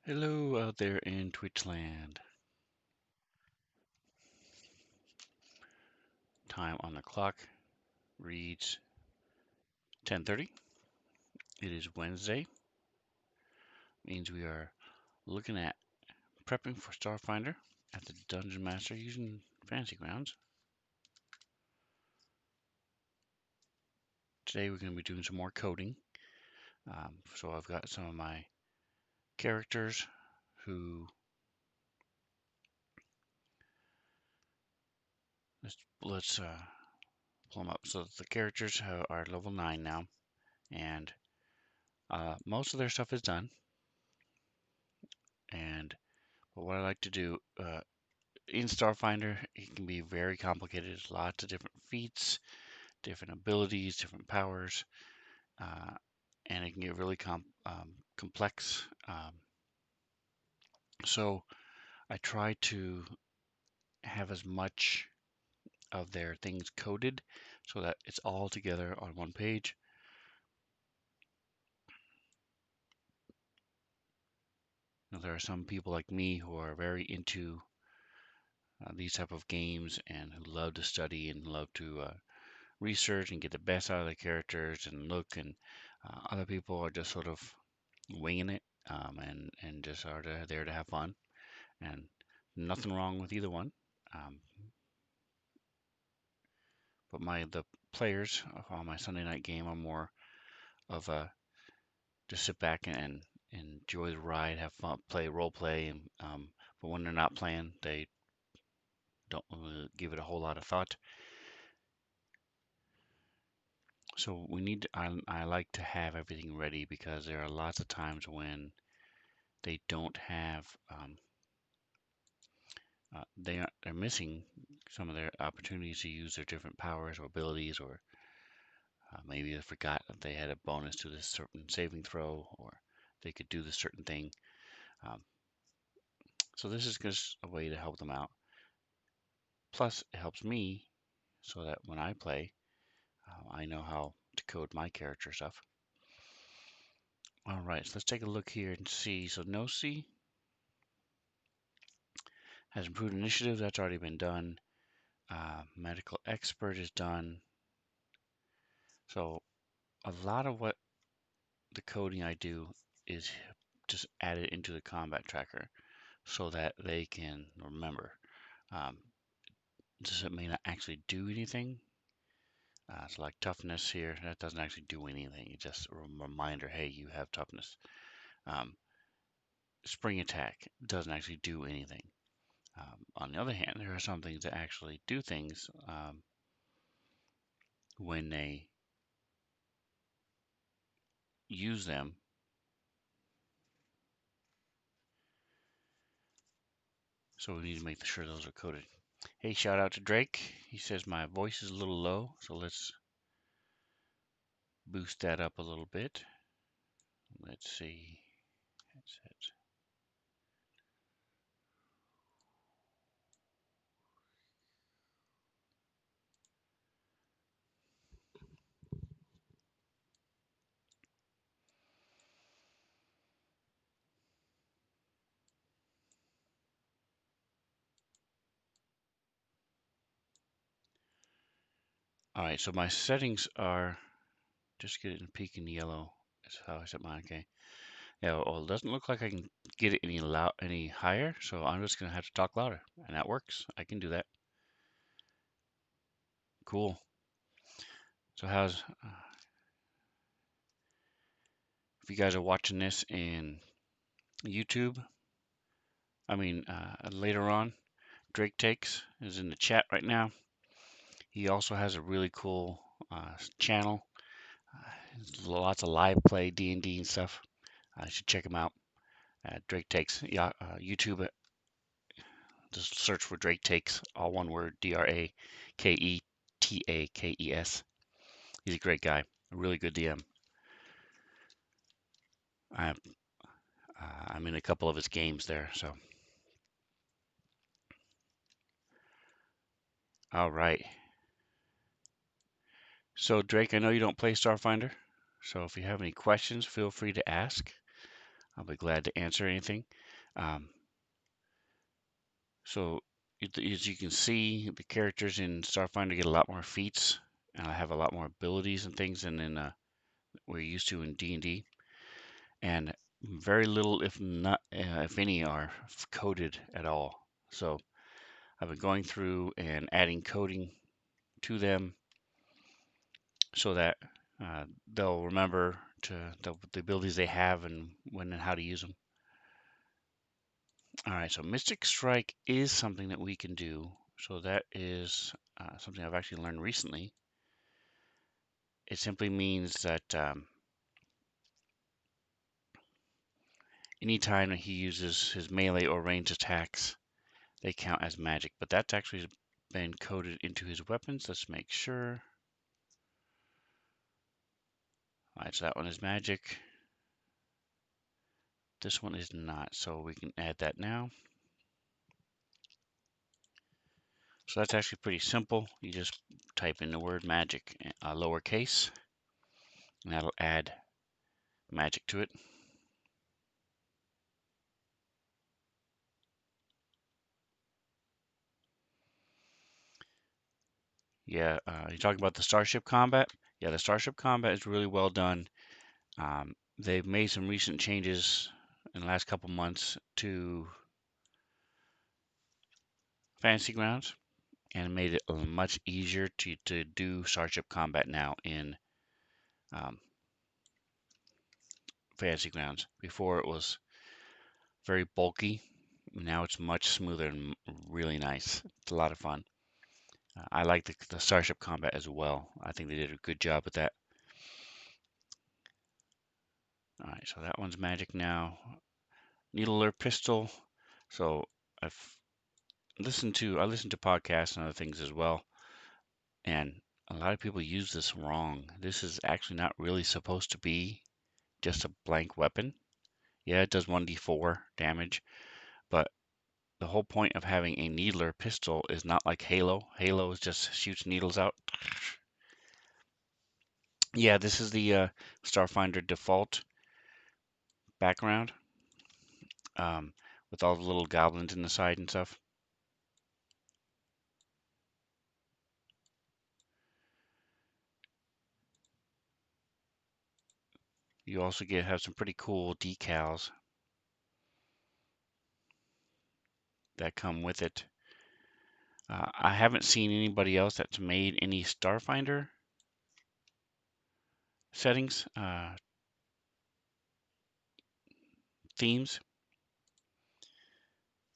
Hello out there in Twitchland. Time on the clock reads 10:30. It is Wednesday. Means we are looking at prepping for Starfinder at the Dungeon Master using Fantasy Grounds. Today we're going to be doing some more coding. So I've got some of my characters who let's pull them up. So the characters are level 9 now, and most of their stuff is done. But what I like to do in Starfinder, it can be very complicated. There's lots of different feats, different abilities, different powers, uh, and it can get really complex. So I try to have as much of their things coded so that it's all together on one page. Now, there are some people like me who are very into these type of games and who love to study and love to research and get the best out of the characters and look, and other people are just sort of winging it, and just are there to have fun, and nothing wrong with either one. Um, but the players on my Sunday night game are more of a just sit back and enjoy the ride, have fun, play role play, and but when they're not playing, they don't really give it a whole lot of thought. So I like to have everything ready because there are lots of times when they don't have they're missing some of their opportunities to use their different powers or abilities, or maybe they forgot that they had a bonus to this certain saving throw, or they could do this certain thing. Um, so this is just a way to help them out. Plus, it helps me so that when I play, I know how to code my character stuff. All right, so let's take a look here and see. So Nosy has improved initiative. That's already been done. Medical expert is done. So a lot of what the coding I do is just add it into the combat tracker so that they can remember. Um, it may not actually do anything. So like toughness here, that doesn't actually do anything. It's just a reminder, hey, you have toughness. Um, spring attack doesn't actually do anything. On the other hand, there are some things that actually do things when they use them. So we need to make sure those are coded. Hey, shout out to Drake. He says my voice is a little low, so let's boost that up a little bit. Let's see. That's it. All right, so my settings are just get it in peak and yellow. That's how I set mine. Okay. Yeah, well, it doesn't look like I can get it any higher, so I'm just gonna have to talk louder, and that works. I can do that. Cool. So if you guys are watching this in YouTube, I mean later on, Drake Takes is in the chat right now. He also has a really cool channel. Lots of live play D&D and stuff. I should check him out. Drake Takes. Yeah, YouTube. Just search for Drake Takes, all one word, DrakeTakes. He's a great guy, a really good DM. I'm, I'm in a couple of his games there, so. All right. So, Drake, I know you don't play Starfinder, so if you have any questions, feel free to ask. I'll be glad to answer anything. Um, so as you can see, the characters in Starfinder get a lot more feats, and I have a lot more abilities and things than in we're used to in D&D, and very little, if not, if any, are coded at all. So I've been going through and adding coding to them so that they'll remember the abilities they have and when and how to use them. All right, so Mystic Strike is something that we can do. So that is something I've actually learned recently. It simply means that anytime that he uses his melee or range attacks, they count as magic. But that's actually been coded into his weapons. Let's make sure. All right, so that one is magic. This one is not, so we can add that now. So that's actually pretty simple. You just type in the word magic, lowercase, and that'll add magic to it. Yeah, you're talking about the Starship combat? Yeah, the Starship combat is really well done. They've made some recent changes in the last couple months to Fantasy Grounds and made it much easier to do Starship combat now in um, Fantasy Grounds. Before it was very bulky. Now it's much smoother and really nice. It's a lot of fun. I like the Starship combat as well. I think they did a good job with that. All right, so that one's magic now. Needler pistol. So I've I listen to podcasts and other things as well, and a lot of people use this wrong. This is actually not really supposed to be just a blank weapon. Yeah, it does 1d4 damage, but the whole point of having a needler pistol is not like Halo. Halo just shoots needles out. Yeah, this is the Starfinder default background um, with all the little goblins in the side and stuff. You also have some pretty cool decals that come with it. I haven't seen anybody else that's made any Starfinder settings themes,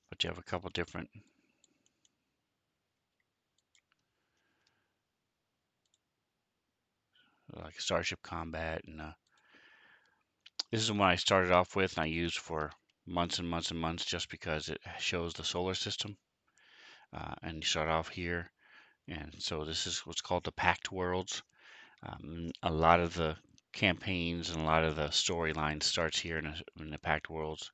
but you have a couple different like Starship Combat, and this is one I started off with and I used for months and months and months just because it shows the solar system. And you start off here, and so this is what's called the Packed Worlds. A lot of the campaigns and a lot of the storyline starts here in the Packed Worlds.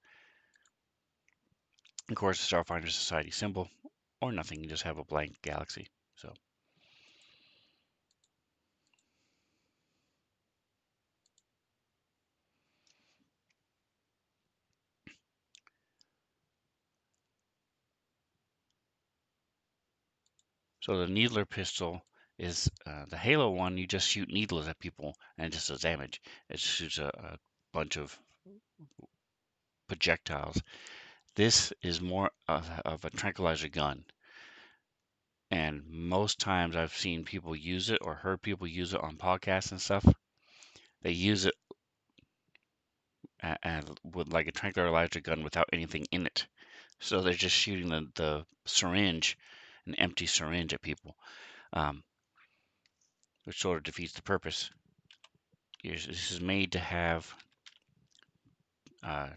Of course, the Starfinder Society symbol, or nothing. You just have a blank galaxy. So the needler pistol is the Halo one. You just shoot needles at people and it just does damage. It shoots a bunch of projectiles. This is more of a tranquilizer gun. And most times I've seen people use it or heard people use it on podcasts and stuff. They use it with like a tranquilizer gun without anything in it. So they're just shooting the syringe, an empty syringe at people, um, which sort of defeats the purpose. This is made to have uh,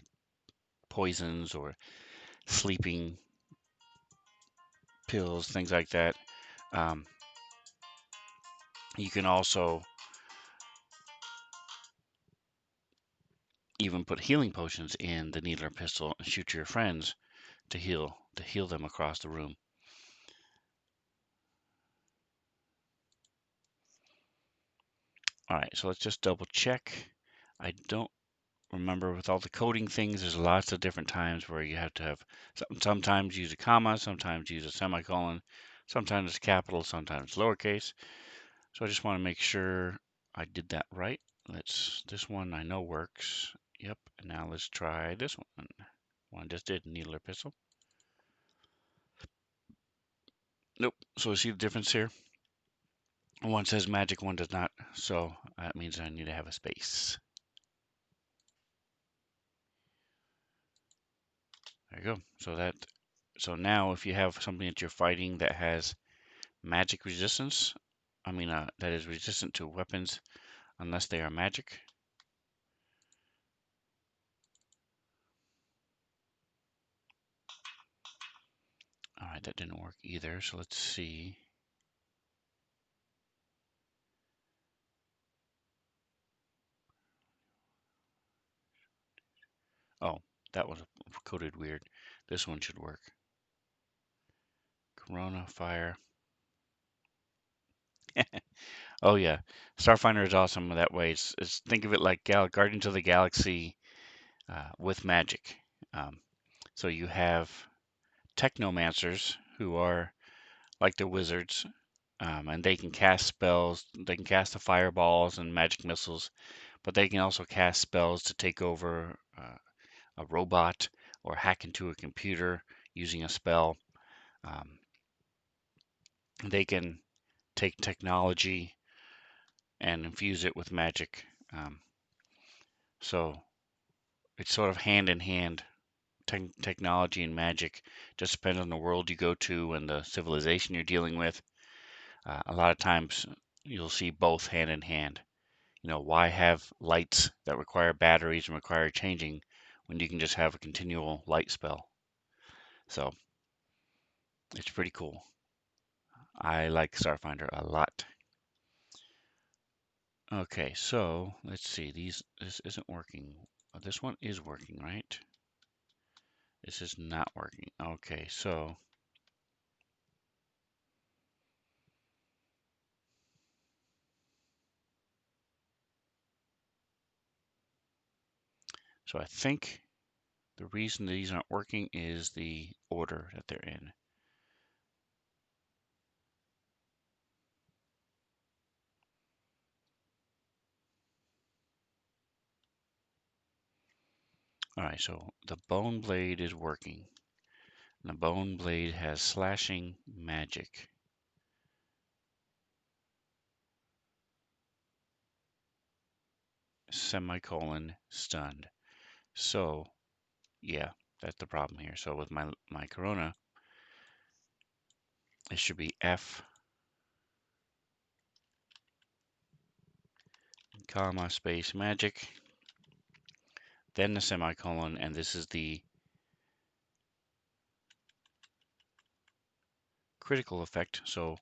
poisons or sleeping pills, things like that. Um, you can also even put healing potions in the needler pistol and shoot your friends to heal them across the room. All right, so let's just double check. I don't remember with all the coding things, there's lots of different times where you have to have sometimes use a comma, sometimes use a semicolon, sometimes it's capital, sometimes lowercase. So I just want to make sure I did that right. This one I know works. Yep. And now let's try this one. One I just did, needle or pistol. Nope. So see the difference here? One says magic, one does not. So that means I need to have a space. There you go. So now if you have something that you're fighting that has magic resistance, that is resistant to weapons unless they are magic. All right, that didn't work either. So let's see. Oh, that was coded weird. This one should work. Corona, fire. Oh yeah, Starfinder is awesome that way. Think of it like Guardians of the Galaxy with magic. Um, so you have technomancers who are like the wizards, and they can cast spells. They can cast the fireballs and magic missiles, but they can also cast spells to take over a robot or hack into a computer using a spell. Um, they can take technology and infuse it with magic. So it's sort of hand in hand. Technology and magic just depends on the world you go to and the civilization you're dealing with. A lot of times you'll see both hand in hand. Why have lights that require batteries and require changing when you can just have a continual light spell? So it's pretty cool. I like Starfinder a lot. Okay, so let's see. This isn't working. This one is working, right? This is not working. Okay, so I think the reason these aren't working is the order that they're in. All right, so the bone blade is working. And the bone blade has slashing magic. Semicolon stunned. So yeah, that's the problem here. So with my Corona, it should be F, comma, space, magic, then the semicolon, and this is the critical effect. So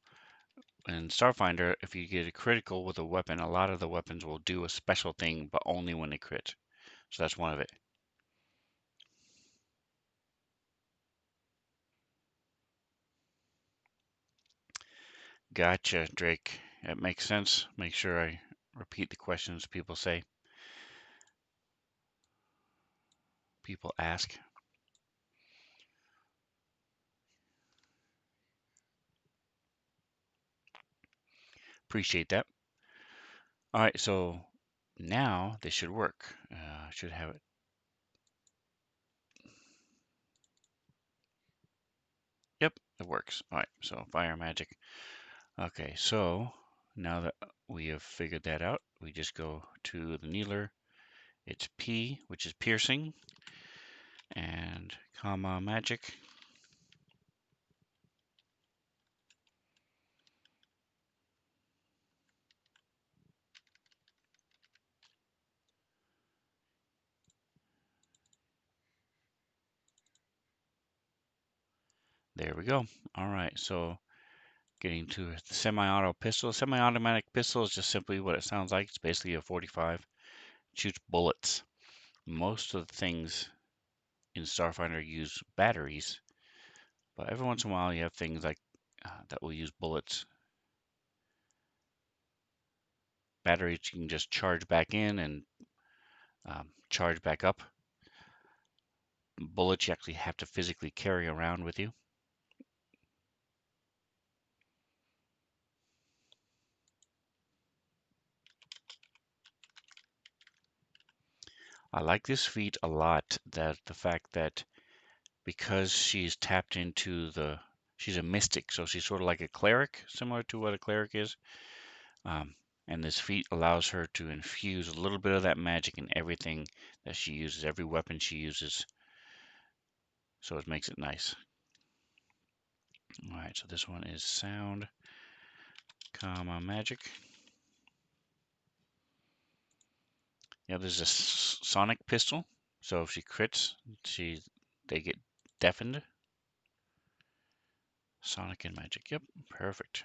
in Starfinder, if you get a critical with a weapon, a lot of the weapons will do a special thing, but only when they crit. So that's one of it. Gotcha, Drake. It makes sense. Make sure I repeat the questions people ask. Appreciate that. All right, so now this should work. Should have it. Yep, it works. All right, so fire magic. Okay, so now that we have figured that out, we just go to the needler. It's P, which is piercing, and comma magic. There we go. All right, so getting to the semi-auto pistol. Semi-automatic pistol is just simply what it sounds like. It's basically a 45. It shoots bullets. Most of the things in Starfinder use batteries, but every once in a while you have things like that will use bullets. Batteries you can just charge back in and charge back up. Bullets you actually have to physically carry around with you. I like this feat a lot, that the fact that because she's tapped into she's a mystic, so she's sort of like a cleric, similar to what a cleric is. Um, and this feat allows her to infuse a little bit of that magic in everything that she uses, every weapon she uses. So it makes it nice. All right, so this one is sound, comma, magic. Yeah, there's a sonic pistol. So if she crits, they get deafened. Sonic and magic. Yep, perfect.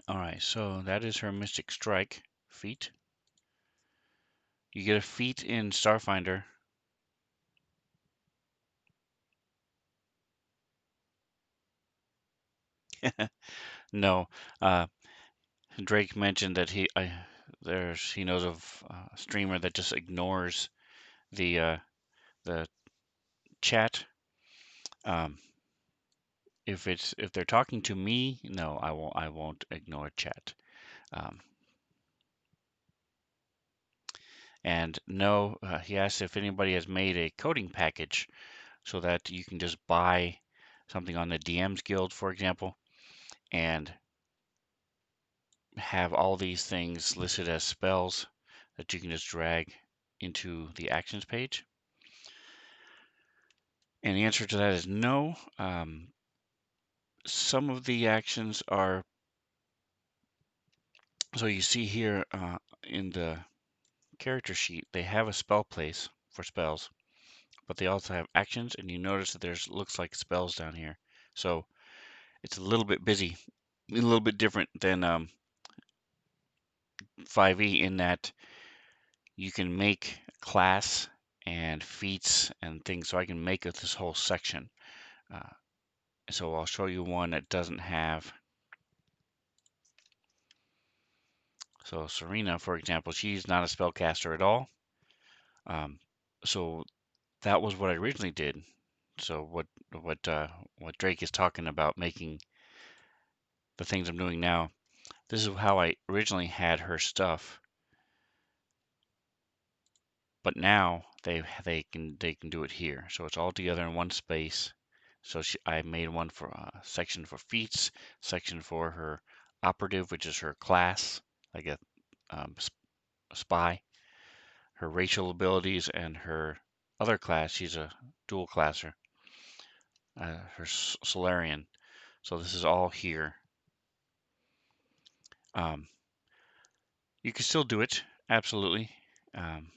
All right, so that is her Mystic Strike feat. You get a feat in Starfinder. No, uh, Drake mentioned that he knows of a streamer that just ignores the the chat. Um, if they're talking to me, no, I won't ignore chat. Um, and no, he asked if anybody has made a coding package so that you can just buy something on the DMs Guild, for example, and have all these things listed as spells that you can just drag into the actions page. And the answer to that is no. Some of the actions are, so you see here in the character sheet, they have a spell place for spells, but they also have actions, and you notice that there's looks like spells down here. So it's a little bit busy, a little bit different than 5e in that you can make class and feats and things. So I can make this whole section. Uh, so I'll show you one that doesn't have. So Serena, for example, she's not a spellcaster at all. Um, so that was what I originally did. So what Drake is talking about, making the things I'm doing now. This is how I originally had her stuff, but now they can do it here. So it's all together in one space. So I made one for a section for feats, section for her operative, which is her class, like a spy, her racial abilities, and her other class. She's a dual classer, her Solarian. So this is all here. Um, you can still do it, absolutely, um,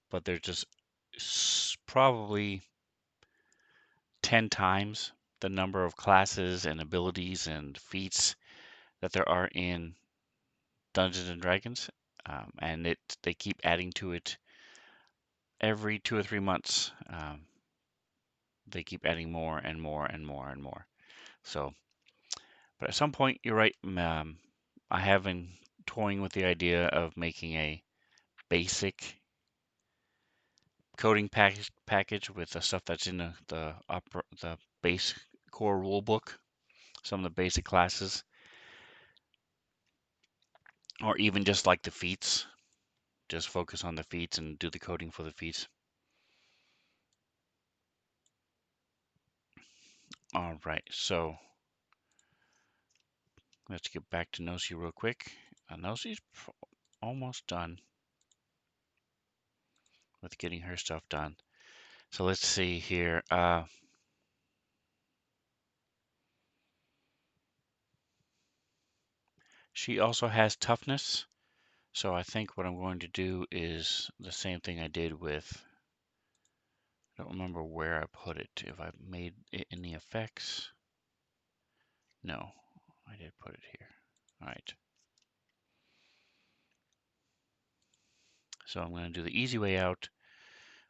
but there's just probably 10 times the number of classes and abilities and feats that there are in Dungeons and Dragons, and they keep adding to it every 2 or 3 months. They keep adding more and more and more and more. So, but at some point, you're right. I have been toying with the idea of making a basic coding package with the stuff that's in the base core rule book, some of the basic classes, or even just like the feats. Just focus on the feats and do the coding for the feats. All right, so let's get back to Nosy real quick. Nosy's almost done with getting her stuff done. So let's see here. She also has toughness. So I think what I'm going to do is the same thing I did with, I don't remember where I put it, if I made it in the effects. No, I did put it here. All right. So I'm going to do the easy way out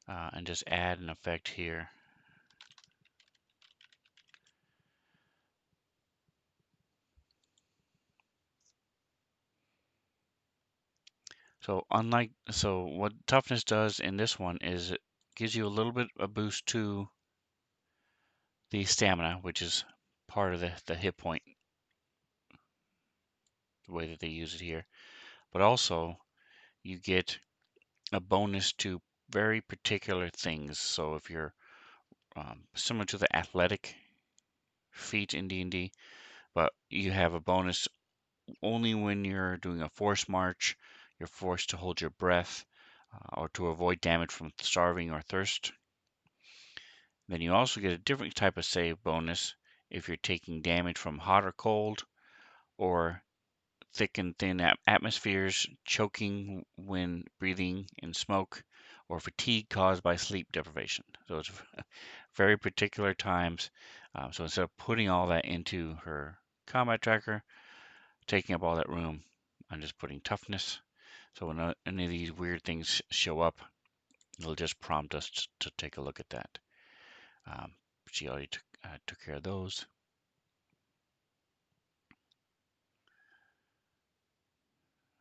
and just add an effect here. So what toughness does in this one is it gives you a little bit of boost to the stamina, which is part of the hit point, the way that they use it here. But also you get a bonus to very particular things. So if you're similar to the athletic feat in D&D, but you have a bonus only when you're doing a force march, you're forced to hold your breath or to avoid damage from starving or thirst. Then you also get a different type of save bonus if you're taking damage from hot or cold, or thick and thin atmospheres, choking when breathing in smoke, or fatigue caused by sleep deprivation. So it's very particular times. So instead of putting all that into her combat tracker, taking up all that room, I'm just putting toughness. So when any of these weird things show up, it'll just prompt us to take a look at that. She already took care of those.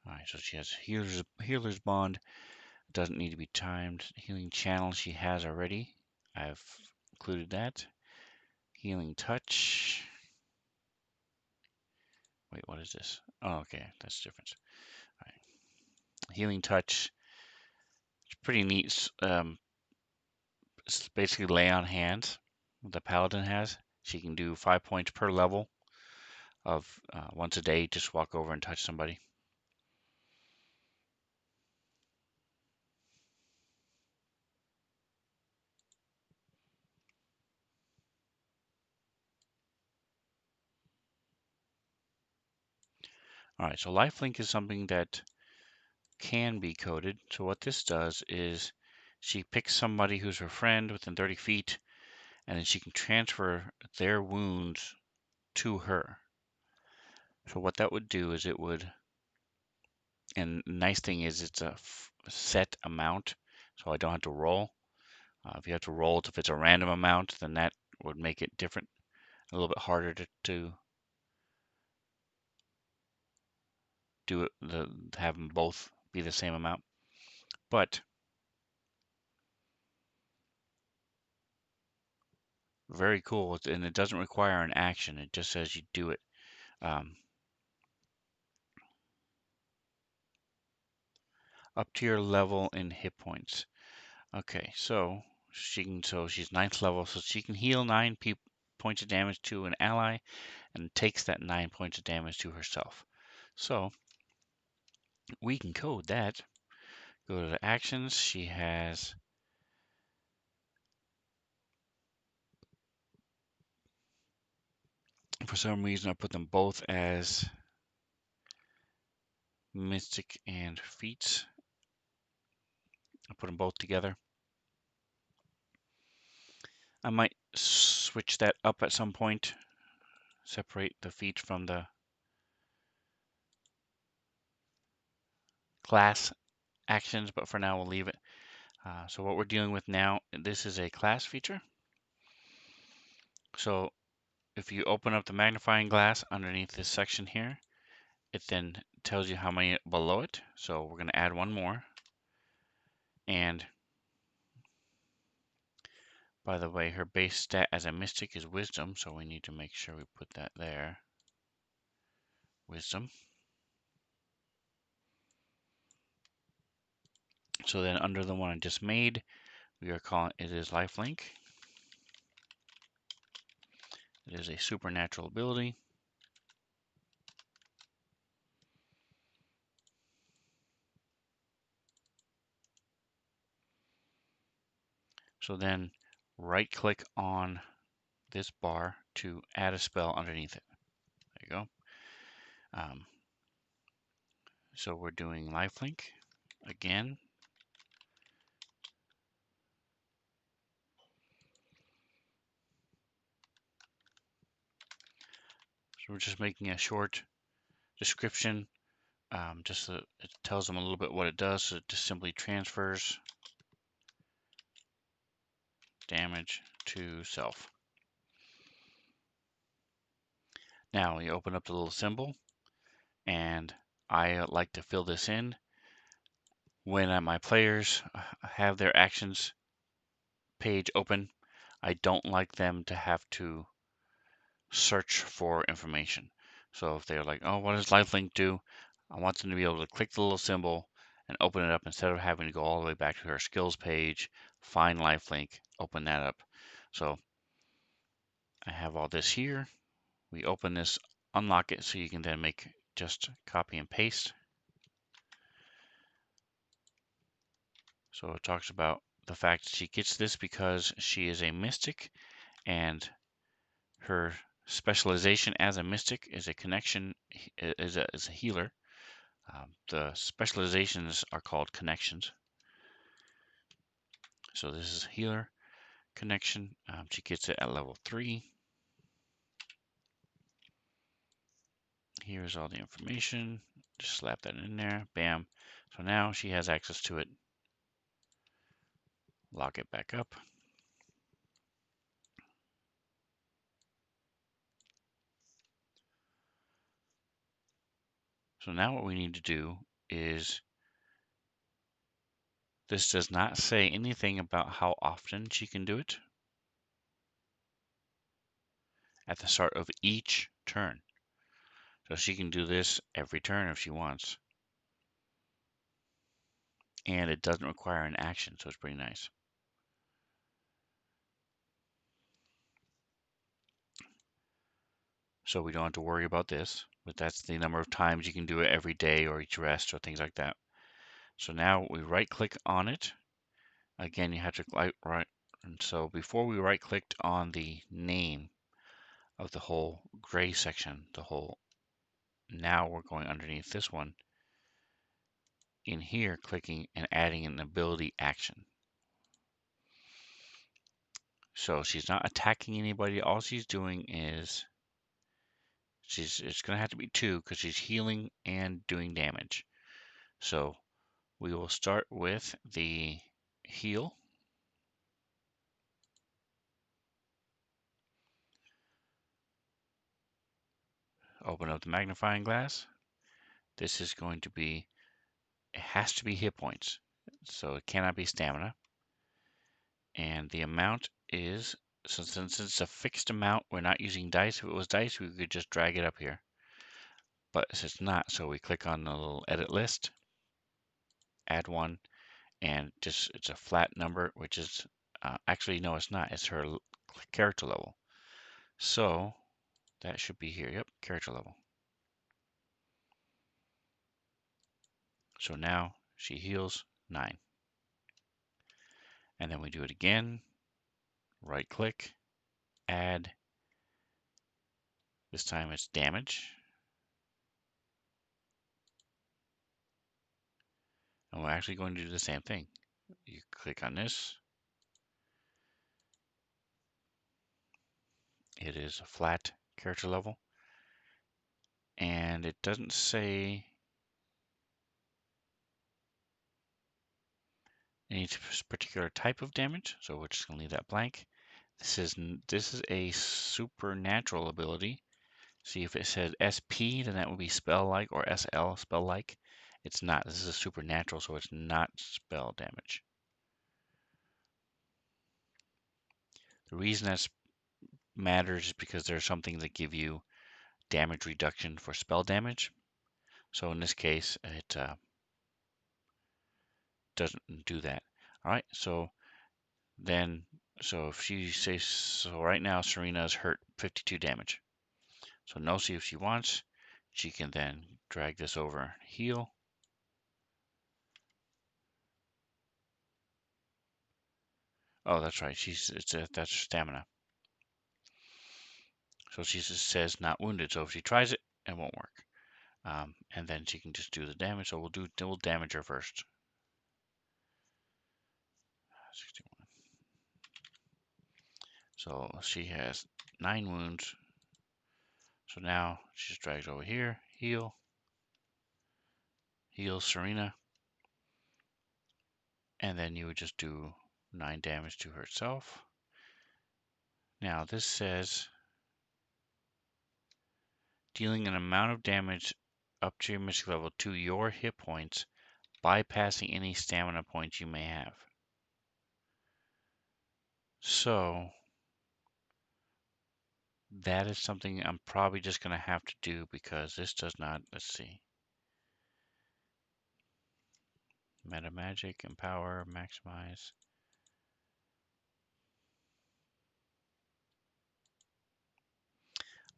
All right, so she has healer's bond. Doesn't need to be timed. Healing channel she has already. I've included that. Healing touch. Wait, what is this? Oh, okay, that's the difference. All right. Healing touch. It's pretty neat. It's basically lay on hands. The paladin has. She can do 5 points per level of once a day. Just walk over and touch somebody. All right, so lifelink is something that can be coded. So what this does is she picks somebody who's her friend within 30 feet, and then she can transfer their wounds to her. So what that would do is it would, and the nice thing is it's a set amount, so I don't have to roll. If you have to roll, if it's a random amount, then that would make it different, a little bit harder to do it, have them both be the same amount. But very cool, and it doesn't require an action. It just says you do it. Um, up to your level in hit points. Okay, so she's ninth level, so she can heal 9 points of damage to an ally and takes that 9 points of damage to herself. So we can code that. Go to the actions. She has for some reason I put them both as mystic and feats. I put them both together. I might switch that up at some point. Separate the feats from the class actions, but for now we'll leave it. So what we're dealing with now, this is a class feature. So if you open up the magnifying glass underneath this section here, it then tells you how many below it. So we're going to add one more. And by the way, her base stat as a mystic is wisdom, so we need to make sure we put that there. Wisdom. So then under the one I just made, we are calling it is lifelink. It is a supernatural ability. So then right click on this bar to add a spell underneath it. There you go. So we're doing lifelink again. So we're just making a short description. Just so it tells them a little bit what it does. So it just simply transfers damage to self. Now we open up the little symbol, and I like to fill this in when my players have their actions page open. I don't like them to have to search for information. So if they're like, oh, what does lifelink do? I want them to be able to click the little symbol and open it up instead of having to go all the way back to our skills page, find lifelink, open that up. So I have all this here. We open this, unlock it, so you can then make just copy and paste. So it talks about the fact that she gets this because she is a mystic, and her specialization as a mystic is a connection, is a healer. The specializations are called connections. So this is healer connection. She gets it at level 3. Here's all the information. Just slap that in there. Bam. So now she has access to it. Lock it back up. So now what we need to do is, this does not say anything about how often she can do it at the start of each turn. So she can do this every turn if she wants. And it doesn't require an action, so it's pretty nice. So we don't have to worry about this, but that's the number of times you can do it every day or each rest or things like that. So now we right click on it. Again, you have to right. And so before we right clicked on the name of the whole gray section, now we're going underneath this one in here, clicking and adding an ability action. So she's not attacking anybody. All she's doing is it's going to have to be 2 because she's healing and doing damage. So we will start with the heal. Open up the magnifying glass. This is going to be, it has to be hit points. So it cannot be stamina. And the amount is, so since it's a fixed amount, we're not using dice. If it was dice, we could just drag it up here. But it's not, so we click on the little edit list, add one, and just it's a flat number, which is actually no, it's not. It's her character level. So that should be here. Yep, character level. So now she heals 9. And then we do it again. Right click, add. This time it's damage. And we're actually going to do the same thing. You click on this. It is a flat character level. And it doesn't say any particular type of damage, so we're just going to leave that blank. This is a supernatural ability. See if it says SP, then that would be spell-like, or SL, spell-like. It's not. This is a supernatural, so it's not spell damage. The reason that matters is because there's something that give you damage reduction for spell damage. So in this case, it doesn't do that. All right, so then, so if she says, so right now Serena's hurt 52 damage. So no, see if she wants, she can then drag this over, heal. Oh, that's right. That's stamina. So she just says not wounded. So if she tries it, it won't work. And then she can just do the damage. So we'll damage her first. 61. So she has 9 wounds. So now she just drags over here, heal, heal Serena, and then you would just do 9 damage to herself. Now this says dealing an amount of damage up to your mystic level to your hit points, bypassing any stamina points you may have. So that is something I'm probably just going to have to do because this does not, let's see. Meta magic, empower, maximize.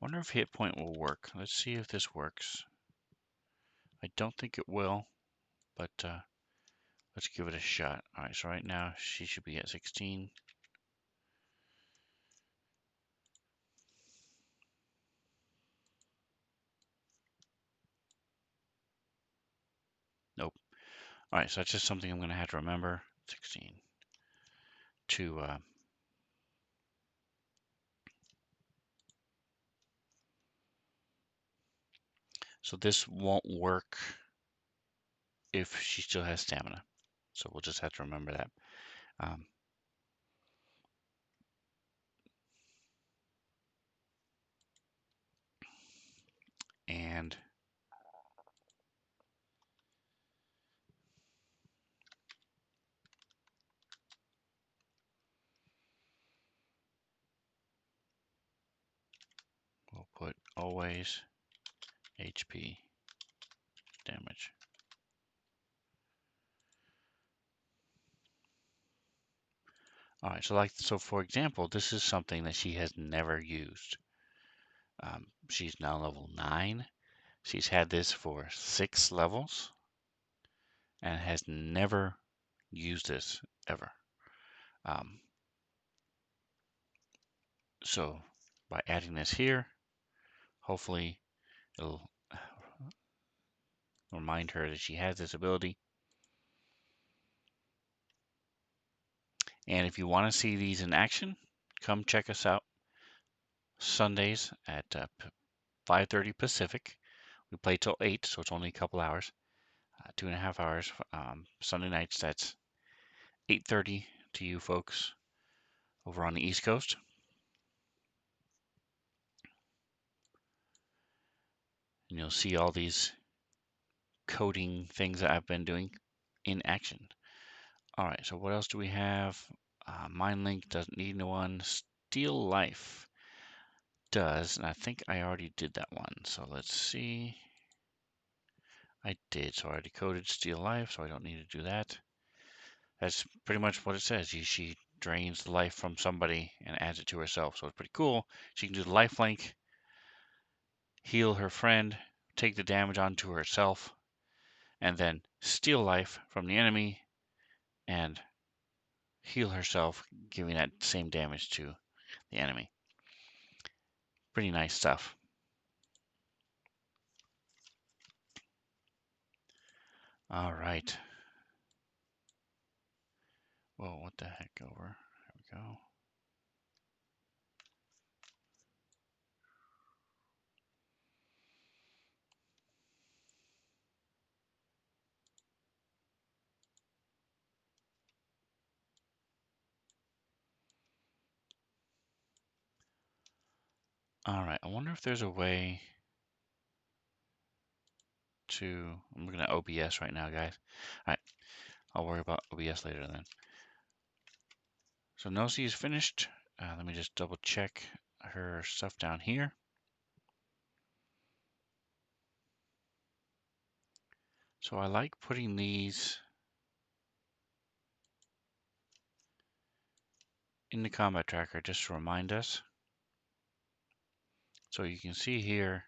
Wonder if hit point will work. Let's see if this works. I don't think it will, but let's give it a shot. All right, so right now she should be at 16. Nope. All right, so that's just something I'm going to have to remember. 16 to so this won't work if she still has stamina. So we'll just have to remember that. Um, and we'll put always HP damage. All right, so for example, this is something that she has never used. She's now level 9. She's had this for 6 levels and has never used this ever. Um, so by adding this here, hopefully it'll remind her that she has this ability. And if you want to see these in action, come check us out Sundays at 5:30 Pacific. We play till 8, so it's only a couple hours, 2.5 hours. Sunday nights, that's 8:30 to you folks over on the East Coast. And you'll see all these coding things that I've been doing in action. All right, so what else do we have? Mind Link doesn't need one. Steal Life does, and I think I already did that one. So let's see. I did, so I already coded Steal Life, so I don't need to do that. That's pretty much what it says. She drains the life from somebody and adds it to herself, so it's pretty cool. She can do the life link, heal her friend, take the damage onto herself, and then steal life from the enemy and heal herself, giving that same damage to the enemy. Pretty nice stuff. All right. Whoa, what the heck over? There we go. All right, I wonder if there's a way to, I'm looking at OBS right now, guys. All right, I'll worry about OBS later then. So Nosy is finished. Let me just double check her stuff down here. So I like putting these in the combat tracker just to remind us. So you can see here,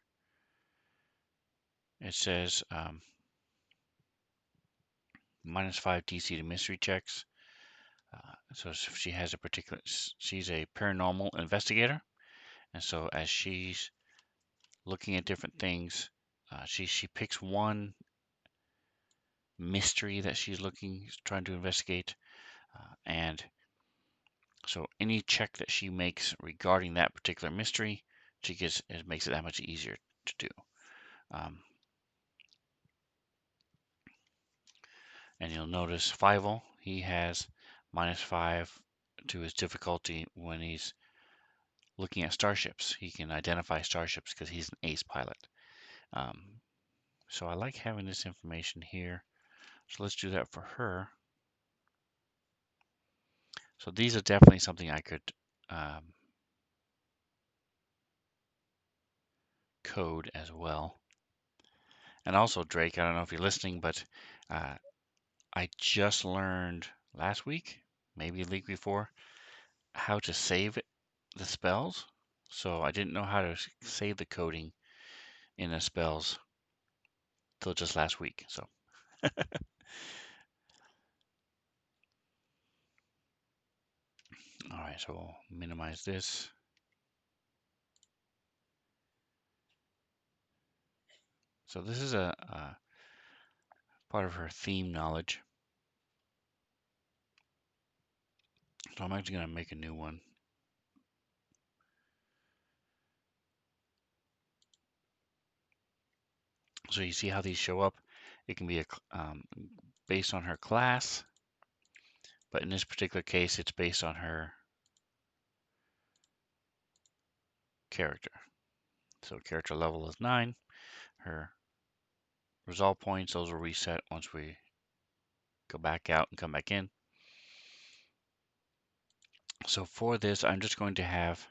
it says -5 DC to mystery checks. So if she has a particular, she's a paranormal investigator. And so as she's looking at different things, she picks one mystery that she's trying to investigate. And so any check that she makes regarding that particular mystery, it makes it that much easier to do. Um, and you'll notice Fievel, he has -5 to his difficulty when he's looking at starships. He can identify starships because he's an ace pilot. So I like having this information here. So let's do that for her. So these are definitely something I could code as well. And also, Drake, I don't know if you're listening, but I just learned last week, maybe a week before, how to save the spells. So I didn't know how to save the coding in the spells till just last week. So all right, so we'll minimize this. So this is a part of her theme knowledge. So I'm actually going to make a new one. So you see how these show up? It can be based on her class, but in this particular case, it's based on her character. So character level is 9. Her resolve points, those will reset once we go back out and come back in. So for this, I'm just going to have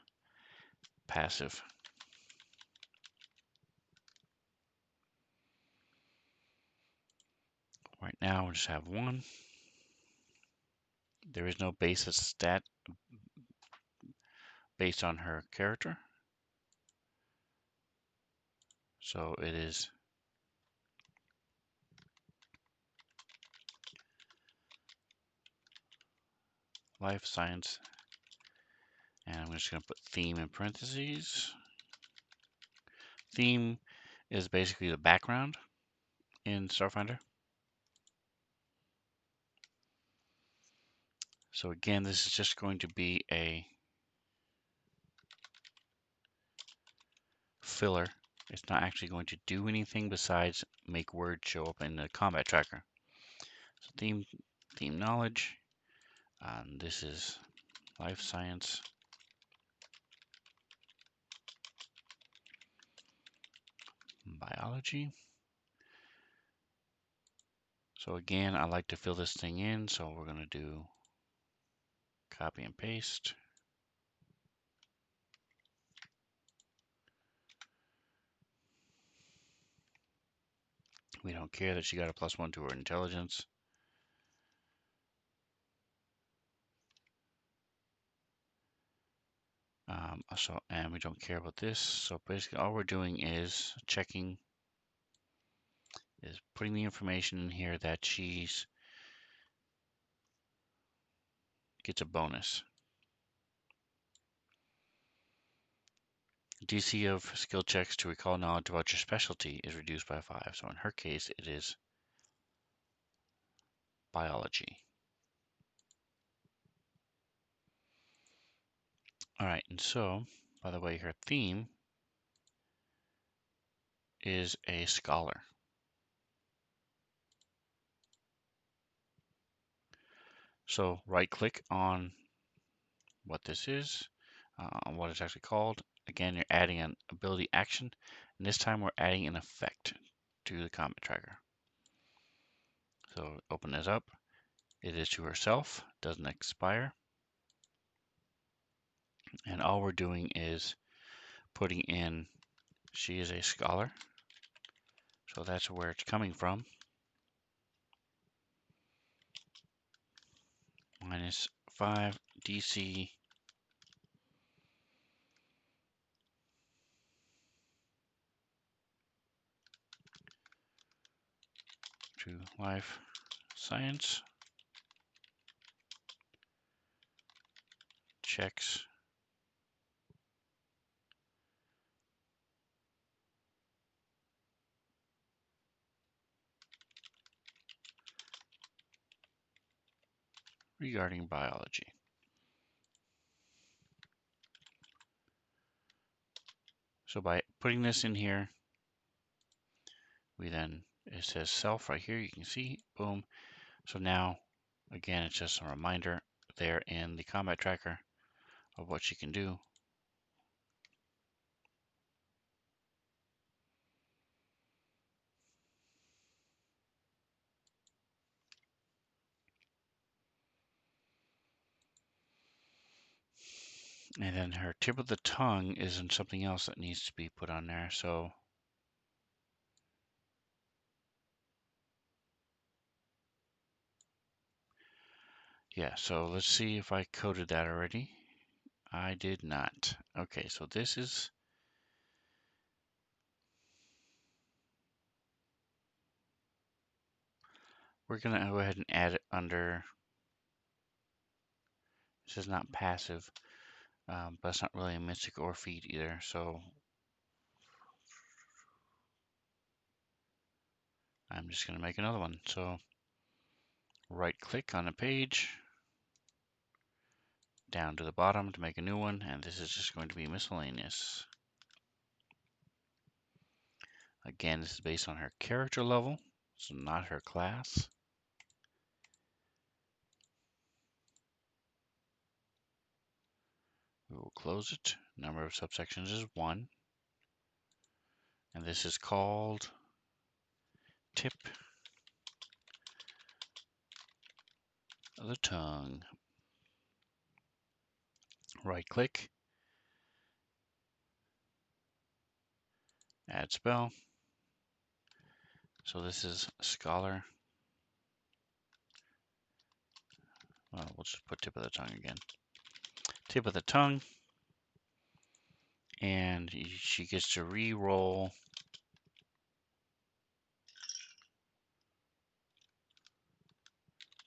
passive. Right now, we'll just have 1. There is no basis stat based on her character. So it is life science. And I'm just going to put theme in parentheses. Theme is basically the background in Starfinder. So again, this is just going to be a filler. It's not actually going to do anything besides make words show up in the combat tracker. So theme knowledge. This is life science. Biology. So again, I like to fill this thing in, so we're going to do copy and paste. We don't care that she got a +1 to her intelligence. And we don't care about this. So basically all we're doing is checking, is putting the information in here that she's gets a bonus. DC of skill checks to recall knowledge about your specialty is reduced by 5. So in her case, it is biology. All right, and so, by the way, her theme is a scholar. So right click on what this is, what it's actually called. Again, you're adding an ability action, and this time we're adding an effect to the combat tracker. So open this up. It is to herself, doesn't expire. And all we're doing is putting in, she is a scholar. So that's where it's coming from. -5 DC to life science checks regarding biology. So by putting this in here, it says self right here. You can see, boom. So now, again, it's just a reminder there in the combat tracker of what she can do. And then her tip of the tongue is in something else that needs to be put on there. So yeah, so let's see if I coded that already. I did not. Okay, so this is, we're gonna go ahead and add it under, this is not passive, but it's not really a mystic or feed either. So I'm just gonna make another one. So right click on the page, down to the bottom to make a new one, and this is just going to be miscellaneous. Again, this is based on her character level, so not her class. We will close it. Number of subsections is 1. And this is called tip of the tongue. Right click, add spell. So this is scholar. Well, we'll just put tip of the tongue again. Tip of the tongue. And she gets to re-roll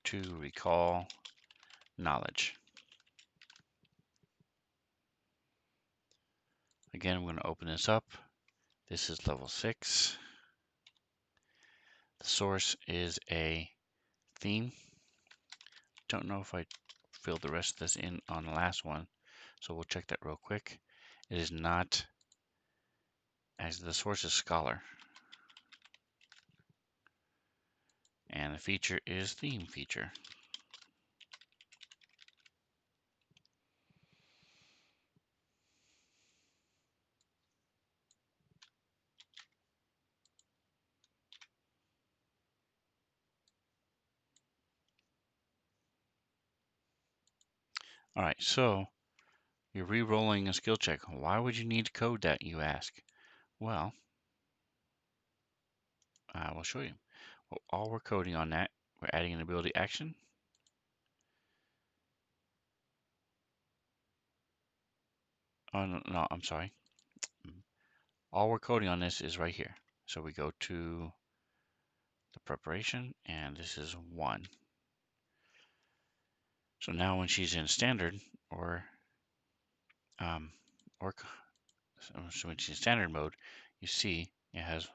to recall knowledge. Again, I'm going to open this up. This is level 6. The source is a theme. Don't know if I filled the rest of this in on the last one, so we'll check that real quick. It is not, as the source is scholar. And the feature is theme feature. All right, so you're re-rolling a skill check. Why would you need to code that, you ask? Well, I will show you. Well, all we're coding on that, we're adding an ability action. Oh, no, I'm sorry. All we're coding on this is right here. So we go to the preparation, and this is 1. So now when she's in standard, or um, or so when she's in standard mode, you see it has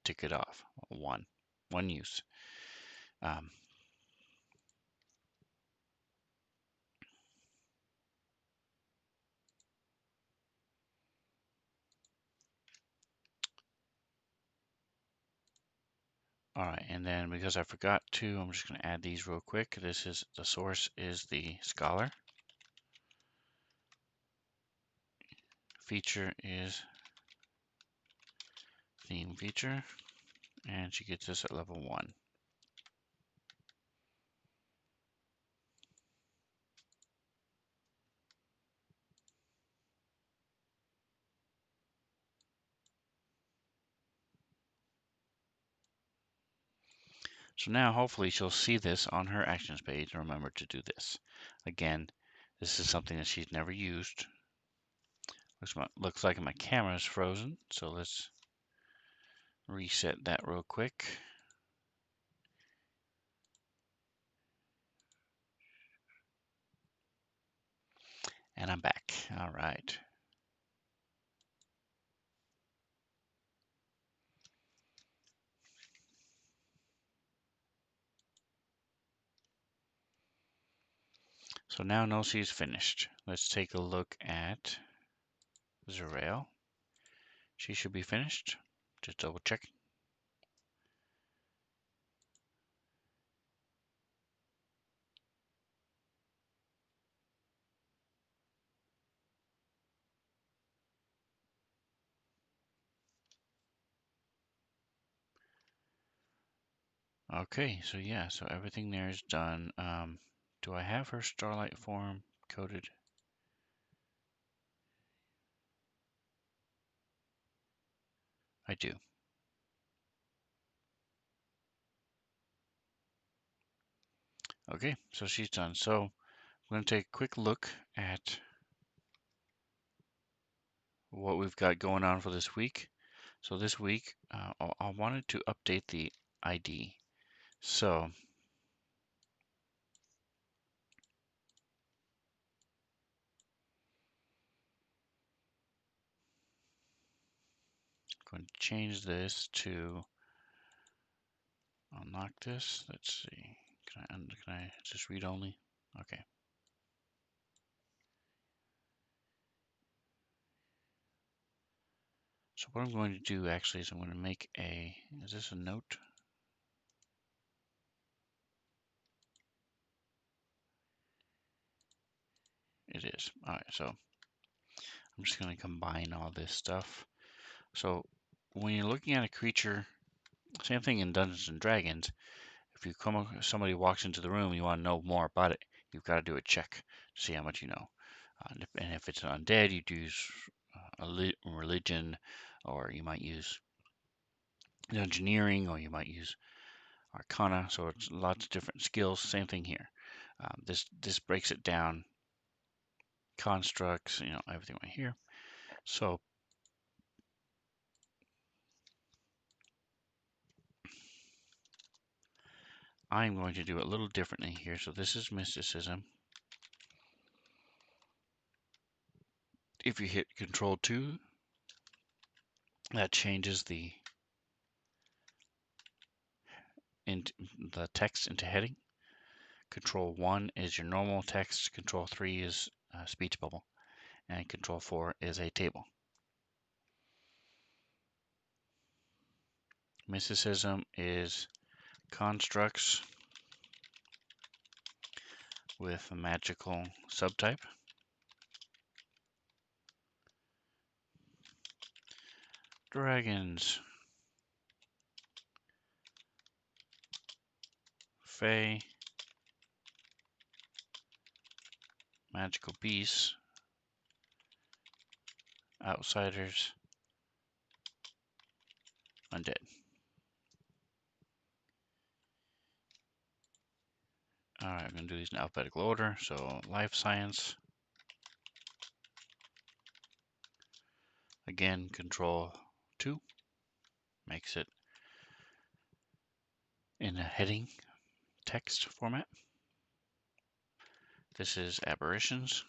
tick it off, one use. Um, all right, and then because I forgot to, I'm just going to add these real quick. This is the source is the scholar. Feature is theme feature, and she gets this at level 1. So now hopefully she'll see this on her actions page and remember to do this. Again, this is something that she's never used. Looks like my camera is frozen, so let's reset that real quick. And I'm back. All right. So now she's finished. Let's take a look at Zerael. She should be finished. Just double check. Okay, so yeah, so everything there is done. Do I have her Starlight form coded? I do. Okay, so she's done. So I'm going to take a quick look at what we've got going on for this week. So this week, I wanted to update the ID. So I'm going to change this to unlock this. Let's see. Can I just read only? Okay. So what I'm going to do actually is I'm going to make a, is this a note? It is. All right, so I'm just going to combine all this stuff. So when you're looking at a creature, same thing in Dungeons and Dragons, if you somebody walks into the room and you want to know more about it, you've got to do a check to see how much you know. And if it's an undead, you'd use a religion, or you might use engineering, or you might use arcana. So it's lots of different skills. Same thing here. This breaks it down, constructs, everything right here. So I'm going to do it a little differently here. So this is mysticism. If you hit Control 2, that changes the text into heading. Control 1 is your normal text. Control 3 is speech bubble. And Control 4 is a table. Mysticism is constructs with a magical subtype. Dragons, Fae, magical beasts, outsiders, undead. Alright, I'm going to do these in alphabetical order. So life science. Again, Control 2 makes it in a heading text format. This is aberrations.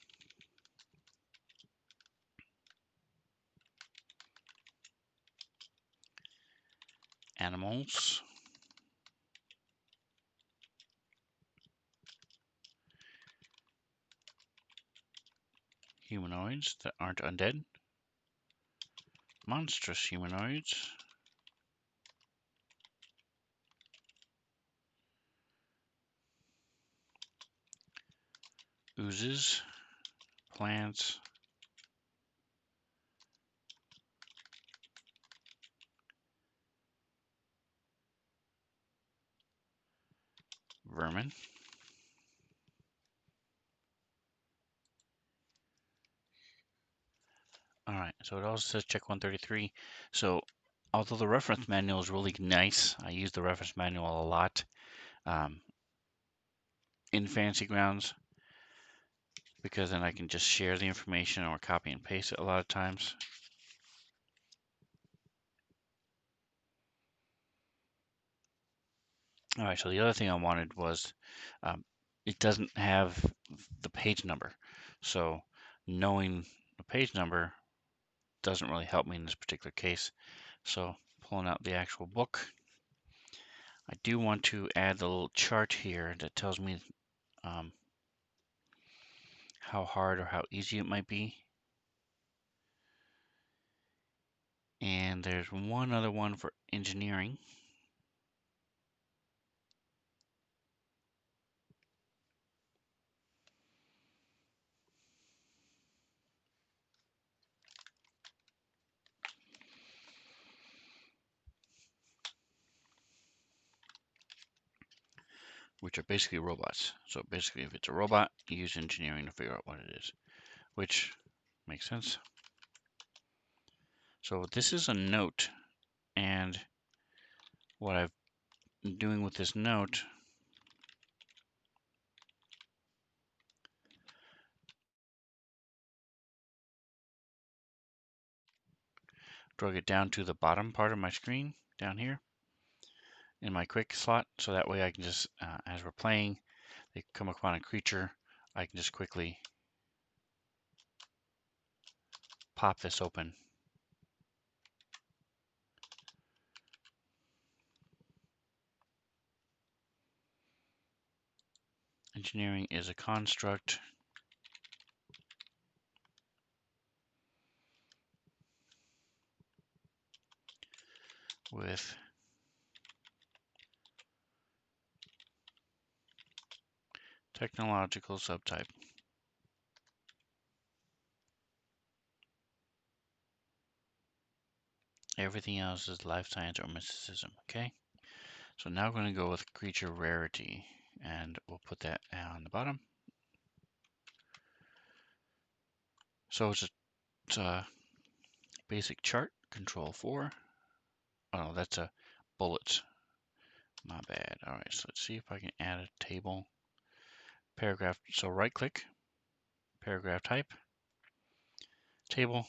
Animals. Humanoids that aren't undead. Monstrous humanoids. Oozes. Plants. Vermin. All right, so it also says check 133. So although the reference manual is really nice, I use the reference manual a lot in Fantasy Grounds, because then I can just share the information or copy and paste it a lot of times. All right, so the other thing I wanted was it doesn't have the page number. So knowing the page number doesn't really help me in this particular case. So pulling out the actual book, I do want to add the little chart here that tells me how hard or how easy it might be. And there's one other one for engineering. Which are basically robots. So basically, if it's a robot, you use engineering to figure out what it is, which makes sense. So this is a note, and what I've been doing with this note, drag it down to the bottom part of my screen, down here, in my quick slot, so that way I can just, as we're playing, they come upon a creature, I can just quickly pop this open. Engineering is a construct with technological subtype. Everything else is life science or mysticism, okay? So now we're going to go with creature rarity, and we'll put that on the bottom. So it's a basic chart, control 4. Oh, no, that's a bullets. My bad. All right, so let's see if I can add a table. Paragraph, so right click, paragraph type, table.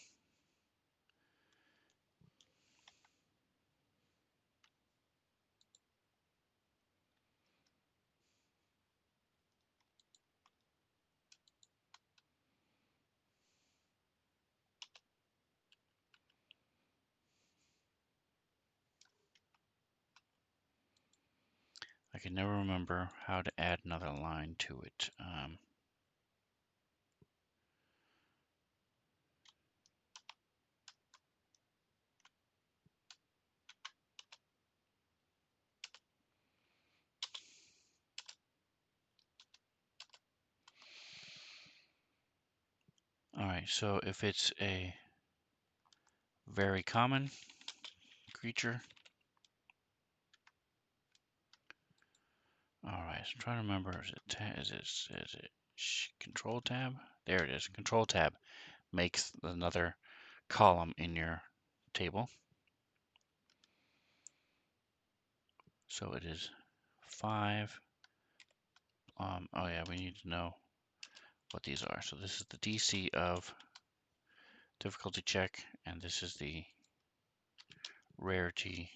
I can never remember how to add another line to it. All right, so if it's a very common creature, all right, so I'm trying to remember, is it control tab? There it is, control tab makes another column in your table. So it is 5. Oh yeah, we need to know what these are. So this is the DC of difficulty check, and this is the rarity.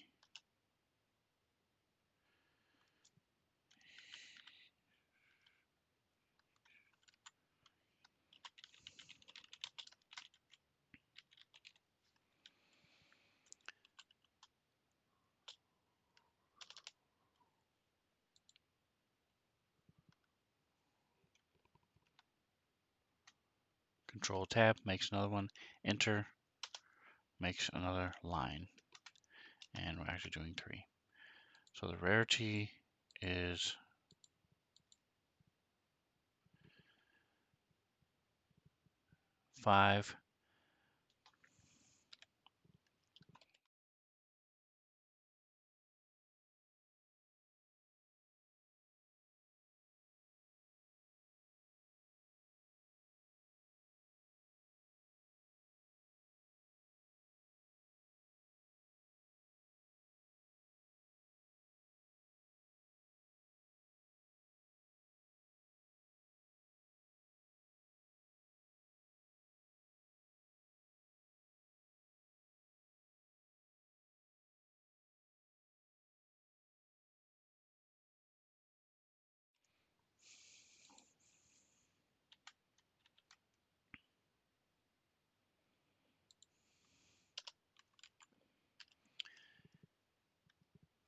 Control tab makes another one. Enter makes another line. And we're actually doing 3. So the rarity is 5.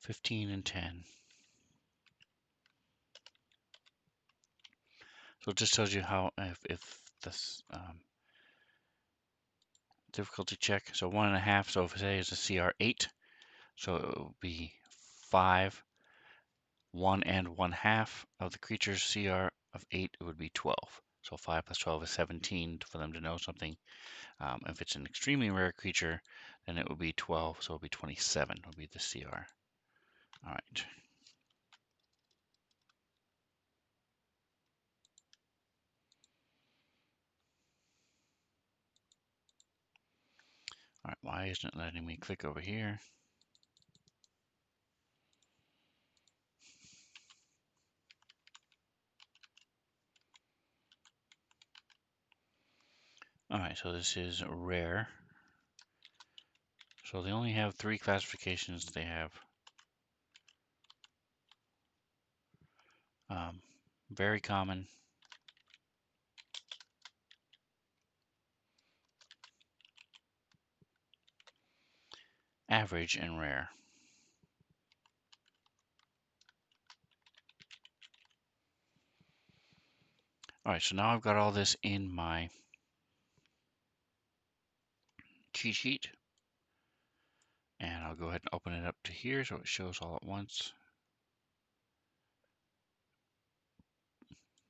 $15 and $10. So it just tells you how if this difficulty check. So 1.5. So if say is a CR 8, so it will be 5. 1 and 1/2 of the creature's CR of 8, it would be 12. So 5 plus 12 is 17 for them to know something. If it's an extremely rare creature, then it would be 12, so it would be 27 would be the CR. All right. All right, why isn't it letting me click over here? All right, so this is rare. So they only have 3 classifications. They have very common, average, and rare. All right, so now I've got all this in my cheat sheet. And I'll go ahead and open it up to here so it shows all at once.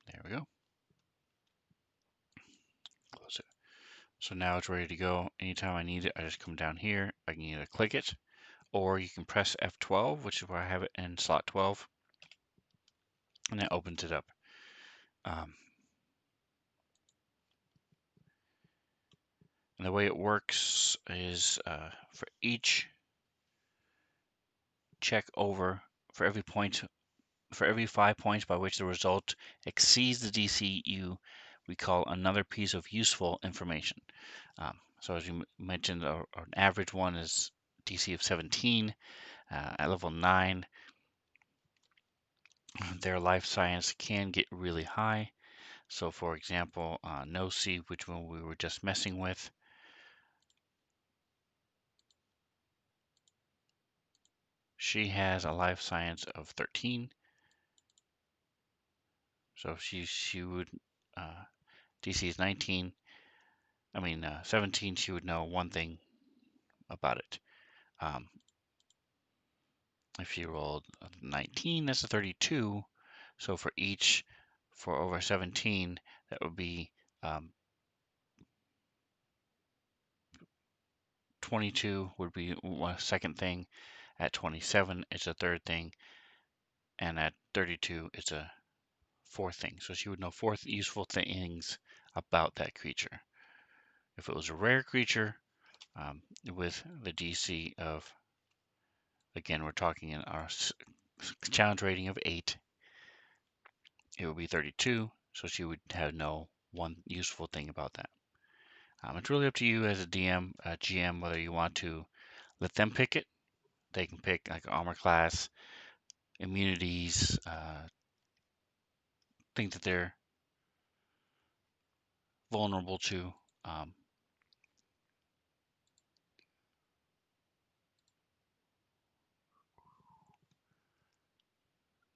There we go. Close it. So now it's ready to go. Anytime I need it, I just come down here. I can either click it, or you can press F12, which is where I have it in slot 12, and that opens it up. And the way it works is for each check over, for every 5 points by which the result exceeds the DC we call another piece of useful information. So as you mentioned, an average one is DC of 17. At level 9, their life science can get really high. So for example, No-See, which one we were just messing with, she has a life science of 13. So she would, DC is 19. 17, she would know one thing about it. If she rolled 19, that's a 32. So for over 17, that would be 22 would be one second thing. At 27, it's a third thing. And at 32, it's a fourth thing. So she would know 4 useful things about that creature. If it was a rare creature, with the DC of, again, we're talking in our challenge rating of 8, it would be 32, so she would have no one useful thing about that. It's really up to you as a DM, GM, whether you want to let them pick it. They can pick like armor class, immunities, things that they're vulnerable to.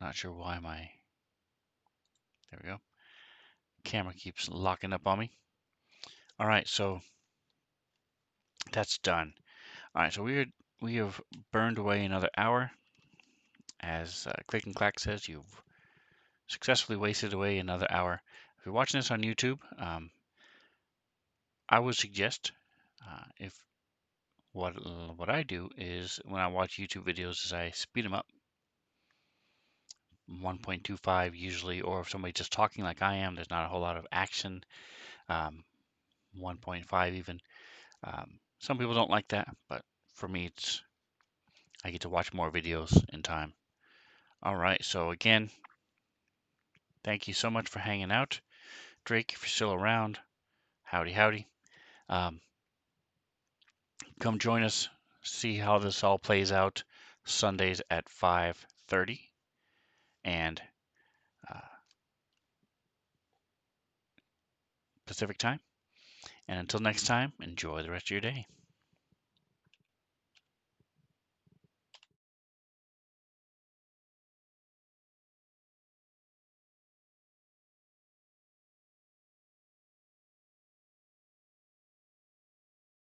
Not sure why there we go. Camera keeps locking up on me. All right, so that's done. All right, so we have burned away another hour. As Click and Clack says, you've successfully wasted away another hour. If you're watching this on YouTube, I would suggest if what I do is when I watch YouTube videos is I speed them up 1.25 usually, or if somebody's just talking like I am, there's not a whole lot of action, 1.5 even. Some people don't like that, but for me, I get to watch more videos in time. All right, so again, thank you so much for hanging out. Drake, if you're still around, howdy, howdy. Come join us, see how this all plays out Sundays at 5:30 and Pacific time. And until next time, enjoy the rest of your day.